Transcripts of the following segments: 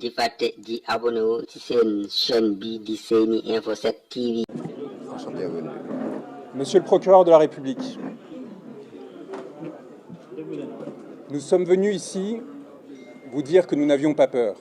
di fàtte di abonné wu ci seen chaîne bi di Seny Info 7 TV. Monsieur le procureur de la République, nous sommes venus ici vous dire que nous n'avions pas peur.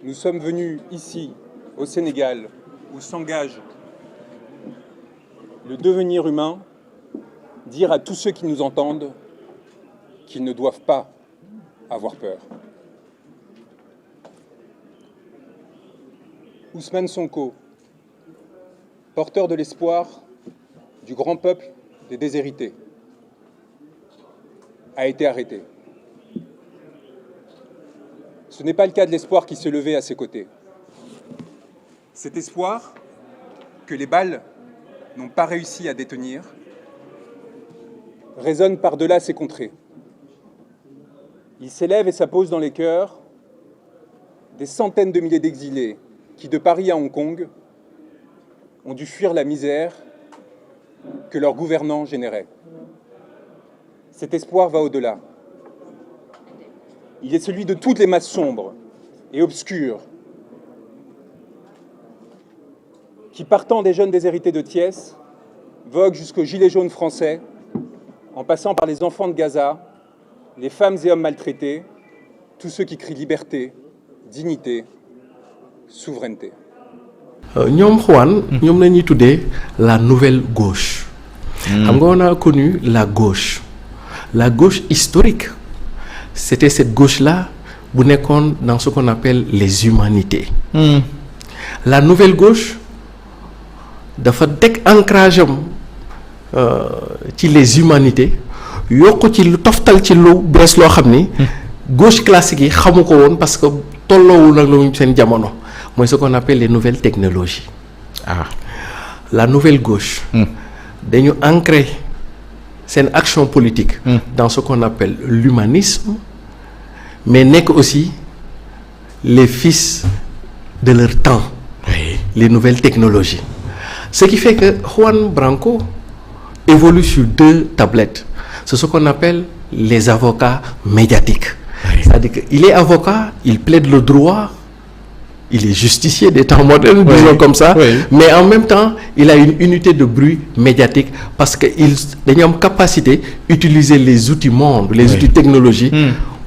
Nous sommes venus ici, au Sénégal, où s'engage le devenir humain, dire à tous ceux qui nous entendent qu'ils ne doivent pas avoir peur. Ousmane Sonko, porteur de l'espoir du grand peuple des déshérités, a été arrêté. Ce n'est pas le cas de l'espoir qui se levait à ses côtés. Cet espoir que les balles n'ont pas réussi à détenir résonne par-delà ces contrées. Il s'élève et s'appose dans les cœurs des centaines de milliers d'exilés qui, de Paris à Hong Kong, ont dû fuir la misère que leurs gouvernants généraient. Cet espoir va au-delà. Il est celui de toutes les masses sombres et obscures qui, partant des jeunes déshérités de Thiès, voguent jusqu'aux gilets jaunes français, en passant par les enfants de Gaza, les femmes et hommes maltraités, tous ceux qui crient liberté, dignité, souveraineté. ñoom Juan ñoom la ñuy tuddee la nouvelle gauche. xam nga on a connu la gauche historique. C'était cette gauche-là bu nekkoon dans ce qu'on appelle les humanités. La nouvelle gauche dafa teg ancrage am ci les humanités yokk ci lu toftal ci lu bees loo xam ni gauche classique yi xamu ko woon parce que tolloowul ak lu seen jamono mooy ce qu'on appelle les nouvelles technologies. La nouvelle gauche dañu ancrer seen action politique dans ce qu'on appelle l'humanisme, mais nekk aussi les fils de leur temps, les nouvelles technologies. Ce qui fait que Juan Branco évolue sur deux tablettes. C'est ce qu'on appelle les avocats médiatiques. C'est-à-dire qu'il est avocat, il plaide le droit, il est justicier des temps modernes, disons comme ça, mais en même temps, il a une unité de bruit médiatique parce qu'ils ont une capacité d'utiliser les outils monde, les outils technologiques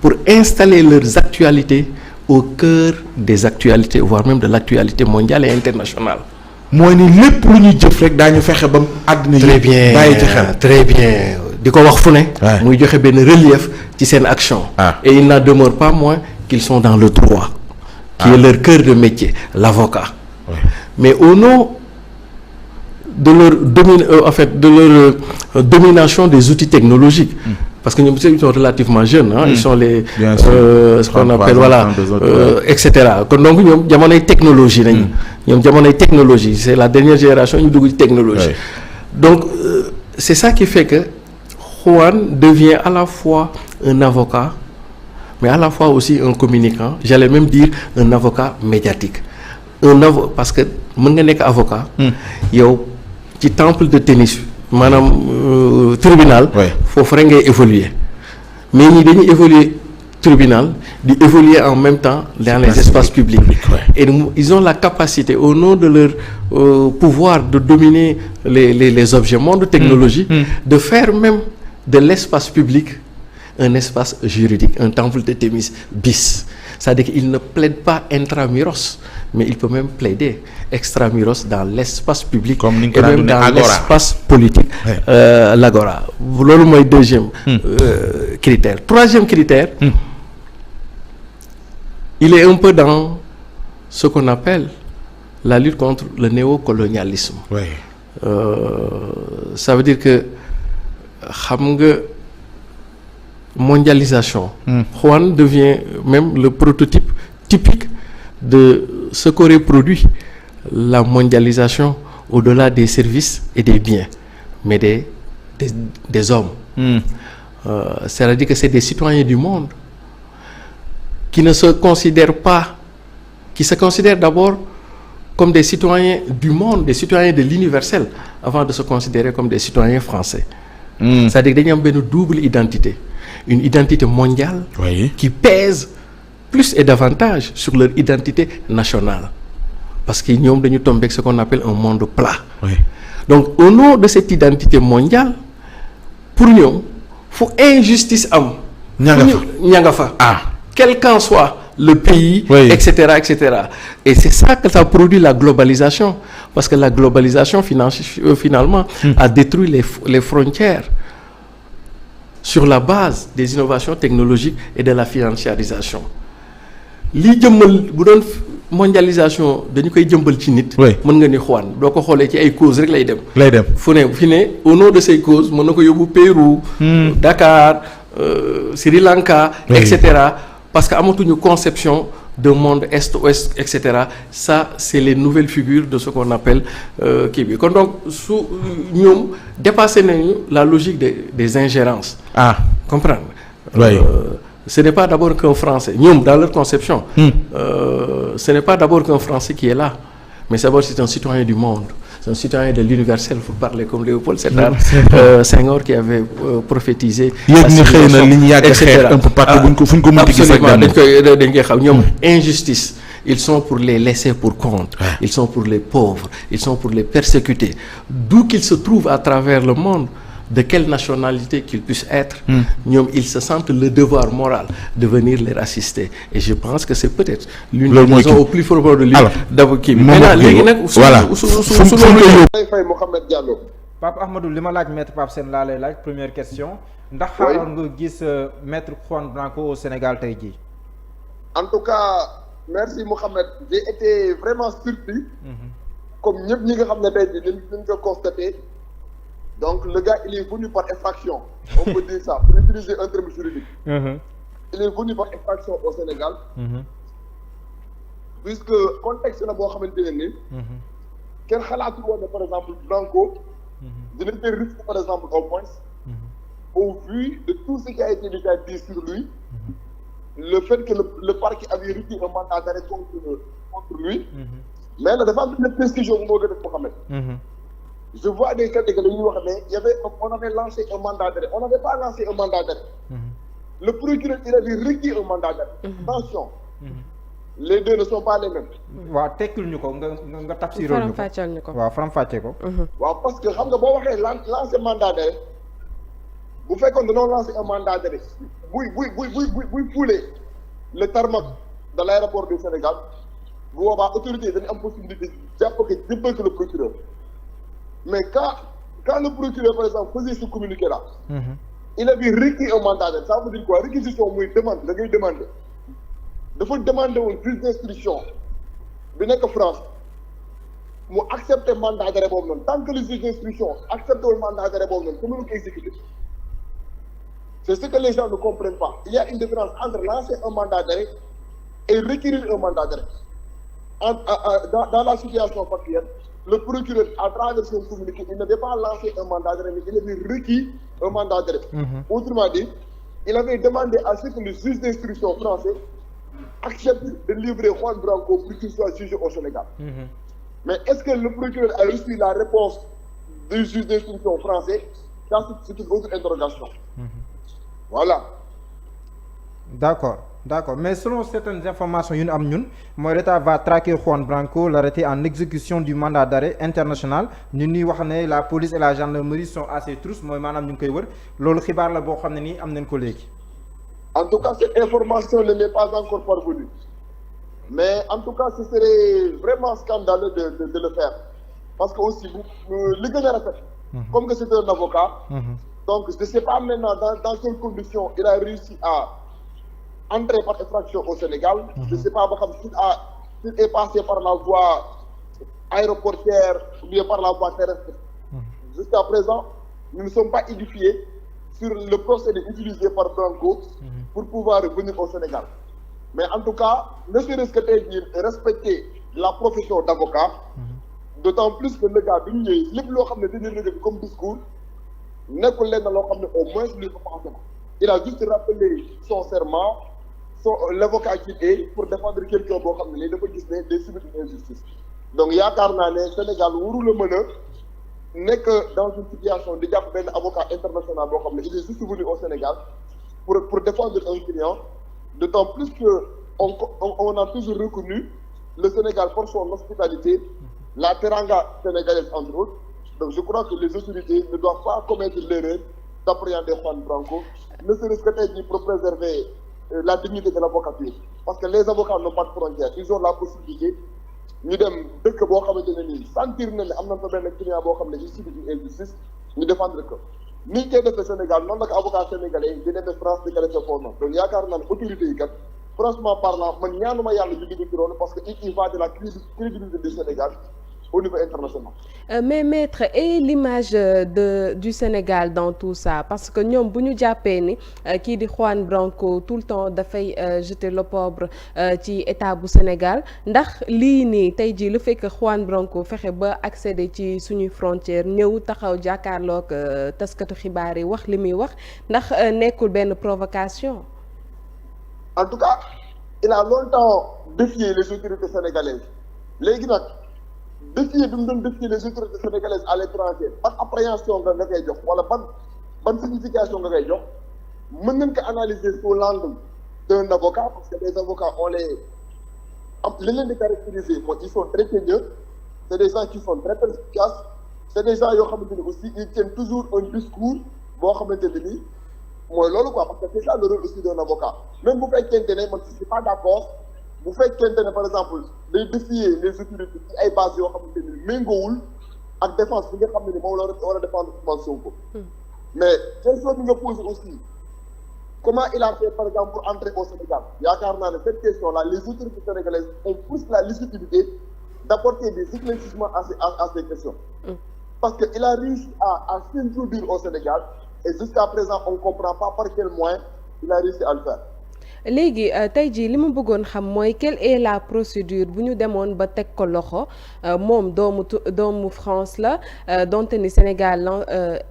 pour installer leurs actualités au cœur des actualités, voire même de l'actualité mondiale et internationale. mooy ni lépp lu ñuy jëf rek daañu fexe ba àddina très bien bàyyi ci xel très bien di ko wax fu ne muy joxe benn relief ci seen action et il n'en demeure pas moins qu'ils sont dans le droit qui est leur cœur de métier, l'avocat. Mais au nom de leur domination des outils technologiques, parce que nous sont relativement jeunes, ils sont les ce qu'on appelle etc. Donc nous jamonoy technologie nañ ñoom jamonoy technologie, c'est la dernière génération ñu dugg ci technologie. Donc c'est ça qui fait que Juan devient à la fois un avocat mais à la fois aussi un communicant, j'allais même dire un avocat médiatique. Parce que mën nga nekk avocat yow ci temple de tennis maanaam tribunal foofu rek ngay évoluer mais ñi dañuy évoluer tribunal di évoluer en même temps dans les espaces publics et ils ont la capacité au nom de leur pouvoir de dominer les objets monde technologie de faire même de l'espace public un espace juridique, un temple de Thémis bis. C'est-à-dire qu'il ne plaide pas intramuros, mais il peut même plaider extramuros dans l'espace public et même dans l'espace politique. L'agora. C'est mon deuxième critère. Troisième critère, il est un peu dans ce qu'on appelle la lutte contre le néocolonialisme. Ça veut dire que xam nga mondialisation. Juan devient même le prototype typique de ce qu'aurait produit la mondialisation au-delà des services et des biens, mais des hommes. C'est-à-dire que c'est des citoyens du monde qui ne se considèrent pas, qui se considèrent d'abord comme des citoyens du monde, des citoyens de l'universel, avant de se considérer comme des citoyens français. C'est-à-dire qu'il y a une double identité. Une identité mondiale qui pèse plus et davantage sur leur identité nationale parce que ñoom dañu tomber ce qu'on appelle un monde plat. Oui. Donc au nom de cette identité mondiale pour ñoom fu injustice am. ña nga fa quel qu'en soit le pays, oui. etc., etc. Et c'est ça que ça produit la globalisation parce que la globalisation finalement a détruit les frontières sur la base des innovations technologiques et de la financiarisation li jëmmal bu doon mondialisation dañu koy jëmbal ci nit. mën nga ni xuwaan doo ko xoolee ci ay causes rek lay dem. fi ne au nom de ces causes mën na ko yóbbu Pérou. Dakar Sri Lanka. etc. parce que amatuñu conception de monde est-ouest etc. Ça c'est les nouvelles figures de ce qu'on appelle kii bi kon donc su ñoom dépassé nañu la logique des ingérences. Comprendre. Ce n'est pas d'abord qu'un Français ñoom dans leur conception. Ce n'est pas d'abord qu'un Français qui est là mais d'abord c'est un citoyen du monde. C'est un citoyen de l'universel, pour parler comme Léopold Sédar Senghor qui avait prophétisé la civilisation, etc. Absolument, dañ koy xam ñoom injustice. Ils sont pour les laissés pour compte. Ils sont pour les pauvres. Ils sont pour les persécutés. D'où qu'ils se trouvent à travers le monde, de quelle nationalité qu'ils puissent être, ñoom ils se sentent le devoir moral de venir les assister. Et je pense que c'est peut-être l'une des raisons au plus fort de lui. d'abord kii maintenant léegi nag su Faye Mouhamed Diallo. Pape Ahmadou li ma laaj maître Pape Sène laa lay laaj première question ndax xaaroon nga gis maître Juan Branco au Sénégal tey jii. En tout cas merci Mouhamed, j'ai été vraiment surpris. Comme ñëpp ñi nga xam ne tey jii ñu ko constaté. Donc le gars il est venu par effraction, on peut dire ça pour utiliser un terme juridique. Il est venu par effraction au Sénégal. Puisque contexte la boo xamante ne ni. kenn xalaatul woon ne par exemple Branco. dina jël risque par exemple au moins. au vu de tout ce qui a été déjà dit sur lui. Le fait que le parquet avait requis un mandat d'arrêt contre lui. Mais nag dafa am une précision bu moo gën a ko xamee. Je vois des Sénégalais yi wax ne on avait lancé un mandat d'arrêt. On n'avait pas lancé un mandat d'arrêt. Le procureur il avait requis un mandat d'arrêt. Attention. Les deux ne sont pas les mêmes. waaw tekkil ñu ko nga tafsiroon ñu ko waaw faram-fàccee ko. waaw parce que xam nga boo waxee lancer mandat d'arrêt bu fekkoon dañoo lancer un mandat d'arrêt buy fouler le tarmac de l'aéroport du Sénégal bu boobaa autorité dañu am possibilité jàpp ko jébbal ko le procureur. Mais quand le procureur, par exemple, faisait ce communiqué-là, il avait requis un mandat d'arrêt. Ça veut dire quoi? Réquisition, muy demande, da ngay demander. Dafa demander un juge d'instruction bi nekk France mu accepter mandat d'arrêt boobu noonu. Tant que le juge d'instruction accepte le mandat d'arrêt boobu noonu, mënu ko exécuter. C'est ce que les gens ne comprennent pas. Il y a une différence entre lancer un mandat d'arrêt et requérir un mandat d'arrêt. Dans la situation factuelle, le procureur, à travers son communiqué, il n'avait pas lancé un mandat d'arrêt, mais il avait requis un mandat d'arrêt. Autrement dit, il avait demandé à ce que le juge d'instruction français accepte de livrer Juan Branco pour qu'il soit jugé au Sénégal. Mais est-ce que le procureur a reçu la réponse du juge d'instruction français? Ça, c'est une autre interrogation. Voilà. D'accord. Mais selon certaines informations yu ñu am ñun mooy l'État va traquer Juan Branco, l'arrêter en exécution du mandat d'arrêt international ñun ñuy wax ne la police et la gendarmerie sont à ses trousses mooy maanaam ñu ngi koy wër loolu xibaar la boo xam ne nii am nañ ko léegi. En tout cas cette information ne m'est pas encore parvenue mais en tout cas ce serait vraiment scandaleux de le faire parce que aussi li gën a rafet. Comme que c'est un avocat. Donc je ne sais pas maintenant dans quelles conditions il a réussi à entrer par effraction au Sénégal. Je ne sais pas ba xam s'il est passé par la voie aéroportuaire ou bien par la voie terrestre. Jusqu'à présent, nous ne sommes pas édifiés sur le procédé utilisé par Branco pour pouvoir venir au Sénégal. Mais en tout cas, ne serait-ce que tey jii respecter la profession d'avocat, d'autant plus que le gars bi ñu ñëwee lépp loo xam ne dañu def comme discours nekkul lenn loo xam ne au moins lui ko pensé. Il a juste rappelé son serment, l'avocat qu'il est pour défendre quelqu'un boo xam ne nii dafa gis ne day subir une injustice. Donc yaakaar naa ne Sénégal warul a mën a nekk dans une situation di jàpp benn avocat international boo xam ne il est juste venu au Sénégal pour défendre un client, d'autant plus que on a toujours reconnu le Sénégal pour son hospitalité, la teranga sénégalaise entre autres. Donc je crois que les autorités ne doivent pas commettre l'erreur d'appréhender Juan Branco, ne serait-ce que tey jii pour préserver la dignité de l'avocature. Parce que les avocats n'ont pas de frontières, ils ont la possibilité ñu dem dëkk boo xamante ne nii sentir na ne am na fa benn client boo xam ne il subit une injustice ñu défendre ko ni ñu koy defee Sénégal noonu la ko avocat sénégalais yi di demee France di ko defee foofu noonu donc yaakaar naa ne autorités yi kat franchement parlant man ñaanuma yàlla ñu dugg ci loolu parce que il va de la crédibilité du Sénégal au niveau international. Mais maître, et l'image du Sénégal dans tout ça parce que ñoom bu ñu jàppee ni kii di Juan Branco tout le temps dafay jeter l'opprobre ci état bu Sénégal ndax lii nii tey jii lu fekk Juan Branco fexe ba accéder ci suñuy frontière ñëw taxaw jàkkaarloog taskatu xibaar yi wax li muy wax ndax nekkul benn provocation. En tout cas il a longtemps défié les autorités sénégalaises léegi nag. défier bi mu doon défier les autorités sénégalaises à l'étranger ban appréhension nga koy jox wala ban signification nga koy jox mën nañ ko analyser sous l'angle d'un avocat parce que les avocats li leen di caractériser mooy ils sont très teigneux c'est des gens qui sont très perspicaces c'est des gens yoo xamante ni aussi ils tiennent toujours un discours boo xamante ne nii mooy loolu quoi parce que c'est ça le rôle aussi d'un avocat même bu fekkente ne man je suis pas d'accord bu fekkente ne par exemple day défier les autorités ci ay bases yoo xamante ni méngoowul ak défense bi nga xam ne ni moom la war a défendre Ousmane Sonko mais question bi nga posé aussi comment il a fait par exemple pour entrer au Sénégal yaakaar naa ne cette question là les autorités sénégalaises ont plus la légitimité d'apporter des éclaircissements à ces questions parce que il a réussi à s'introduire au Sénégal et jusqu'à présent on comprend pas par quel moyen il a réussi à le faire. léegi tey jii li ma bëggoon xam mooy quelle est la procédure bu ñu demoon ba teg ko loxo moom doomu France la donte ni Sénégal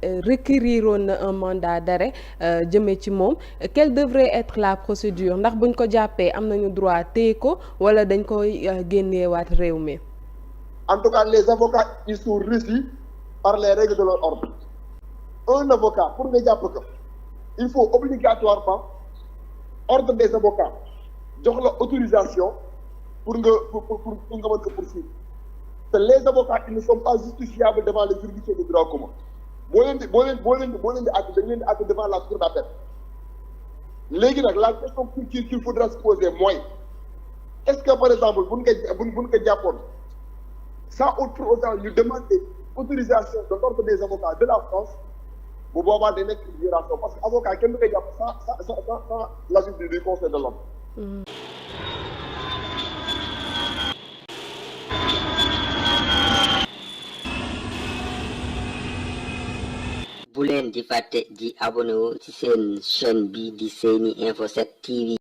requériroon na un mandat d'arrêt jëmee ci moom quelle devrait être la procédure ndax buñ ko jàppee am nañu droit téye ko wala dañ koy génneewaat réew mi. En tout cas les avocats ils sont régis par les règles de leur ordre un avocat pour nga jàpp ko il faut obligatoirement ordre des avocats jox la autorisation pour nga mën ko poursuivre te les avocats ils ne sont pas justiciables devant les juridictions de droit commun boo leen di àtte dañ leen di àtte devant la cour d'appel léegi nag la question qu'il faudra se poser mooy est-ce que par exemple buñ ko jàppoon sans pour autant ñu demander autorisation de l'ordre des avocats de la France bu boobaa day nekk une violation parce que avocat kenn du koy jàpp sans l'avis du conseil de l'ordre. bu leen di fàtte di abonné wu ci seen chaîne bi di Seni Info 7 TV.